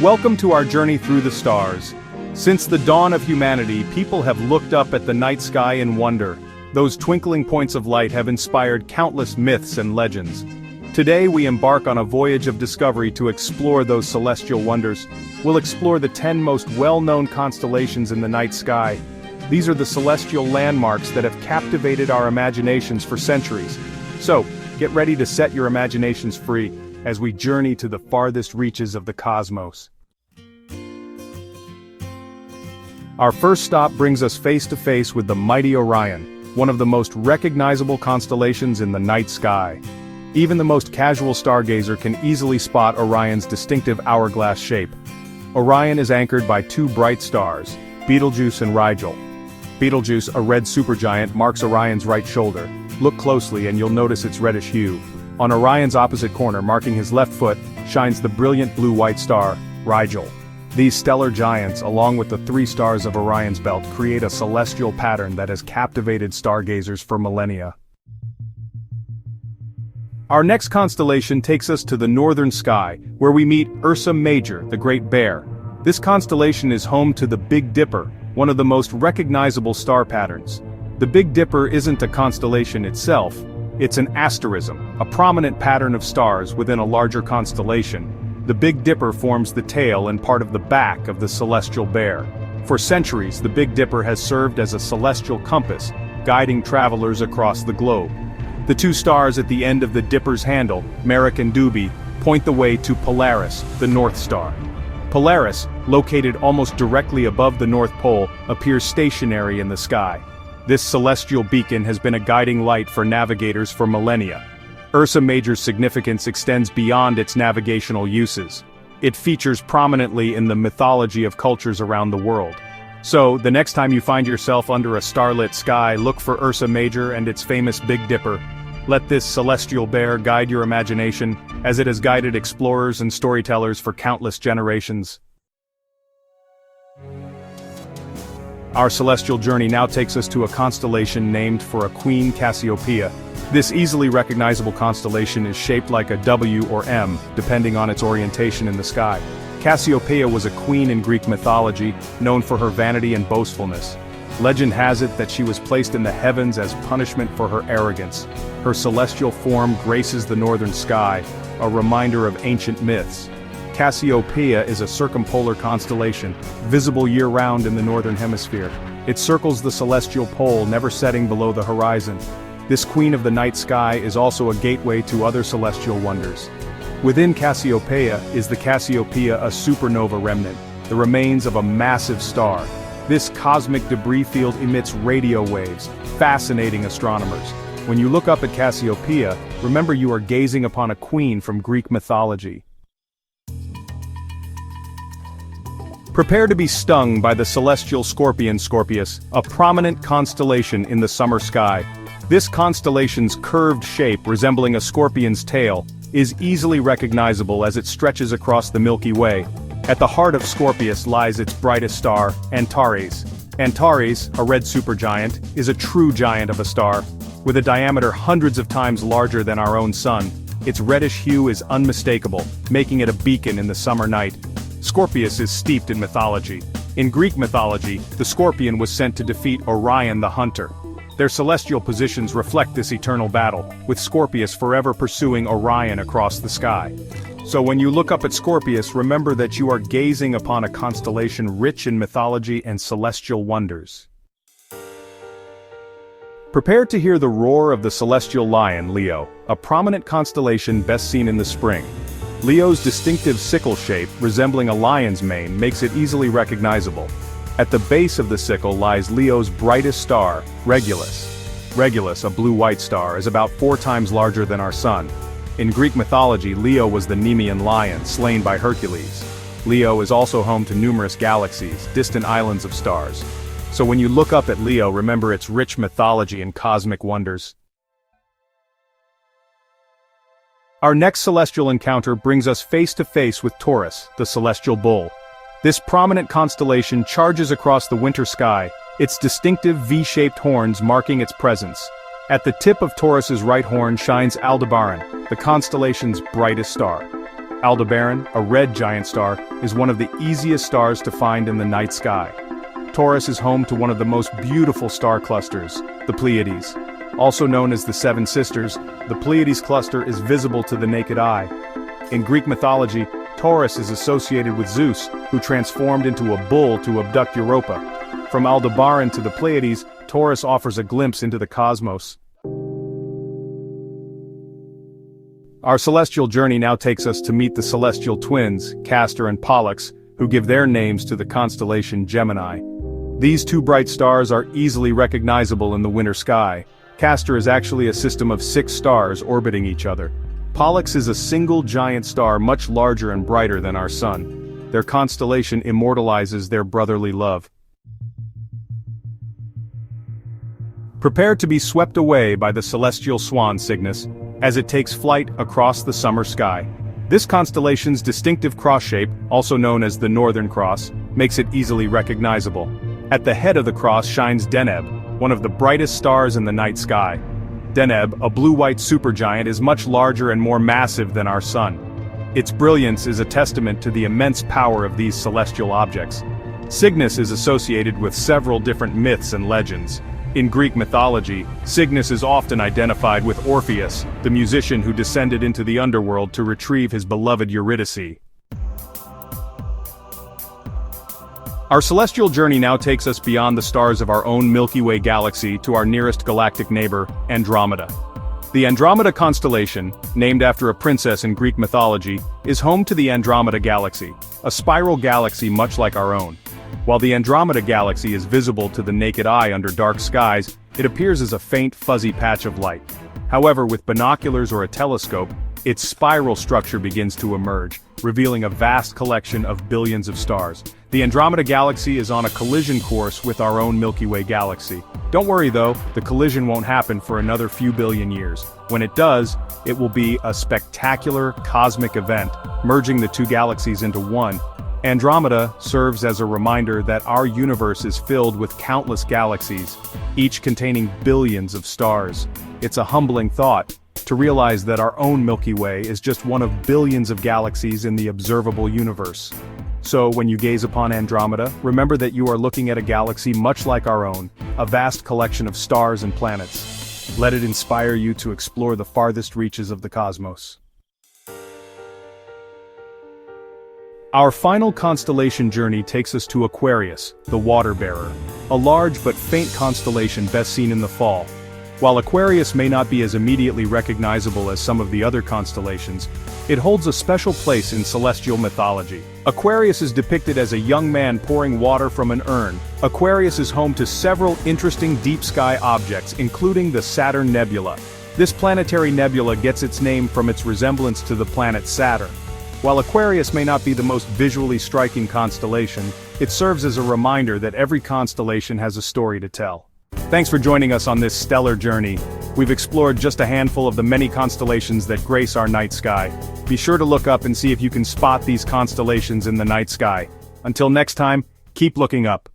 Welcome to our journey through the stars. Since the dawn of humanity, people have looked up at the night sky in wonder. Those twinkling points of light have inspired countless myths and legends. Today we embark on a voyage of discovery to explore those celestial wonders. We'll explore the 10 most well-known constellations in the night sky. These are the celestial landmarks that have captivated our imaginations for centuries. So, get ready to set your imaginations free as we journey to the farthest reaches of the cosmos. Our first stop brings us face to face with the mighty Orion, one of the most recognizable constellations in the night sky. Even the most casual stargazer can easily spot Orion's distinctive hourglass shape. Orion is anchored by two bright stars, Betelgeuse and Rigel. Betelgeuse, a red supergiant, marks Orion's right shoulder. Look closely and you'll notice its reddish hue. On Orion's opposite corner, marking his left foot, shines the brilliant blue-white star, Rigel. These stellar giants, along with the three stars of Orion's belt, create a celestial pattern that has captivated stargazers for millennia. Our next constellation takes us to the northern sky, where we meet Ursa Major, the Great Bear. This constellation is home to the Big Dipper, one of the most recognizable star patterns. The Big Dipper isn't a constellation itself, it's an asterism, a prominent pattern of stars within a larger constellation. The Big Dipper forms the tail and part of the back of the celestial bear. For centuries, the Big Dipper has served as a celestial compass, guiding travelers across the globe. The two stars at the end of the Dipper's handle, Merak and Dubhe, point the way to Polaris, the North Star. Polaris, located almost directly above the North Pole, appears stationary in the sky. This celestial beacon has been a guiding light for navigators for millennia. Ursa Major's significance extends beyond its navigational uses. It features prominently in the mythology of cultures around the world. So, the next time you find yourself under a starlit sky, look for Ursa Major and its famous Big Dipper. Let this celestial bear guide your imagination, as it has guided explorers and storytellers for countless generations. Our celestial journey now takes us to a constellation named for a queen, Cassiopeia. This easily recognizable constellation is shaped like a W or M, depending on its orientation in the sky. Cassiopeia was a queen in Greek mythology, known for her vanity and boastfulness. Legend has it that she was placed in the heavens as punishment for her arrogance. Her celestial form graces the northern sky, a reminder of ancient myths. Cassiopeia is a circumpolar constellation, visible year-round in the northern hemisphere. It circles the celestial pole, never setting below the horizon. This queen of the night sky is also a gateway to other celestial wonders. Within Cassiopeia is the Cassiopeia, a supernova remnant, the remains of a massive star. This cosmic debris field emits radio waves, fascinating astronomers. When you look up at Cassiopeia, remember you are gazing upon a queen from Greek mythology. Prepare to be stung by the celestial scorpion Scorpius, a prominent constellation in the summer sky. This constellation's curved shape, resembling a scorpion's tail, is easily recognizable as it stretches across the Milky Way. At the heart of Scorpius lies its brightest star, Antares. Antares, a red supergiant, is a true giant of a star. With a diameter hundreds of times larger than our own sun, its reddish hue is unmistakable, making it a beacon in the summer night. Scorpius is steeped in mythology. In Greek mythology, the scorpion was sent to defeat Orion the hunter. Their celestial positions reflect this eternal battle, with Scorpius forever pursuing Orion across the sky. So when you look up at Scorpius, remember that you are gazing upon a constellation rich in mythology and celestial wonders. Prepare to hear the roar of the celestial lion, Leo, a prominent constellation best seen in the spring. Leo's distinctive sickle shape, resembling a lion's mane, makes it easily recognizable. At the base of the sickle lies Leo's brightest star, Regulus. Regulus, a blue-white star, is about 4 times larger than our sun. In Greek mythology, Leo was the Nemean lion, slain by Hercules. Leo is also home to numerous galaxies, distant islands of stars. So when you look up at Leo, remember its rich mythology and cosmic wonders. Our next celestial encounter brings us face to face with Taurus, the celestial bull. This prominent constellation charges across the winter sky, its distinctive V-shaped horns marking its presence. At the tip of Taurus's right horn shines Aldebaran, the constellation's brightest star. Aldebaran, a red giant star, is one of the easiest stars to find in the night sky. Taurus is home to one of the most beautiful star clusters, the Pleiades. Also known as the Seven Sisters, the Pleiades cluster is visible to the naked eye. In Greek mythology, Taurus is associated with Zeus, who transformed into a bull to abduct Europa. From Aldebaran to the Pleiades, Taurus offers a glimpse into the cosmos. Our celestial journey now takes us to meet the celestial twins, Castor and Pollux, who give their names to the constellation Gemini. These two bright stars are easily recognizable in the winter sky. Castor is actually a system of 6 stars orbiting each other. Pollux is a single giant star much larger and brighter than our sun. Their constellation immortalizes their brotherly love. Prepare to be swept away by the celestial swan Cygnus, as it takes flight across the summer sky. This constellation's distinctive cross shape, also known as the Northern Cross, makes it easily recognizable. At the head of the cross shines Deneb, one of the brightest stars in the night sky. Deneb, a blue-white supergiant, is much larger and more massive than our sun. Its brilliance is a testament to the immense power of these celestial objects. Cygnus is associated with several different myths and legends. In Greek mythology, Cygnus is often identified with Orpheus, the musician who descended into the underworld to retrieve his beloved Eurydice. Our celestial journey now takes us beyond the stars of our own Milky Way galaxy to our nearest galactic neighbor, Andromeda. The Andromeda constellation, named after a princess in Greek mythology, is home to the Andromeda Galaxy, a spiral galaxy much like our own. While the Andromeda Galaxy is visible to the naked eye under dark skies, it appears as a faint, fuzzy patch of light. However, with binoculars or a telescope, its spiral structure begins to emerge, revealing a vast collection of billions of stars. The Andromeda Galaxy is on a collision course with our own Milky Way galaxy. Don't worry though, the collision won't happen for another few billion years. When it does, it will be a spectacular cosmic event, merging the two galaxies into one. Andromeda serves as a reminder that our universe is filled with countless galaxies, each containing billions of stars. It's a humbling thought to realize that our own Milky Way is just one of billions of galaxies in the observable universe. So when you gaze upon Andromeda, remember that you are looking at a galaxy much like our own, a vast collection of stars and planets. Let it inspire you to explore the farthest reaches of the cosmos. Our final constellation journey takes us to Aquarius, the water bearer, a large but faint constellation best seen in the fall. While Aquarius may not be as immediately recognizable as some of the other constellations, it holds a special place in celestial mythology. Aquarius is depicted as a young man pouring water from an urn. Aquarius is home to several interesting deep sky objects, including the Saturn Nebula. This planetary nebula gets its name from its resemblance to the planet Saturn. While Aquarius may not be the most visually striking constellation, it serves as a reminder that every constellation has a story to tell. Thanks for joining us on this stellar journey. We've explored just a handful of the many constellations that grace our night sky. Be sure to look up and see if you can spot these constellations in the night sky. Until next time, keep looking up.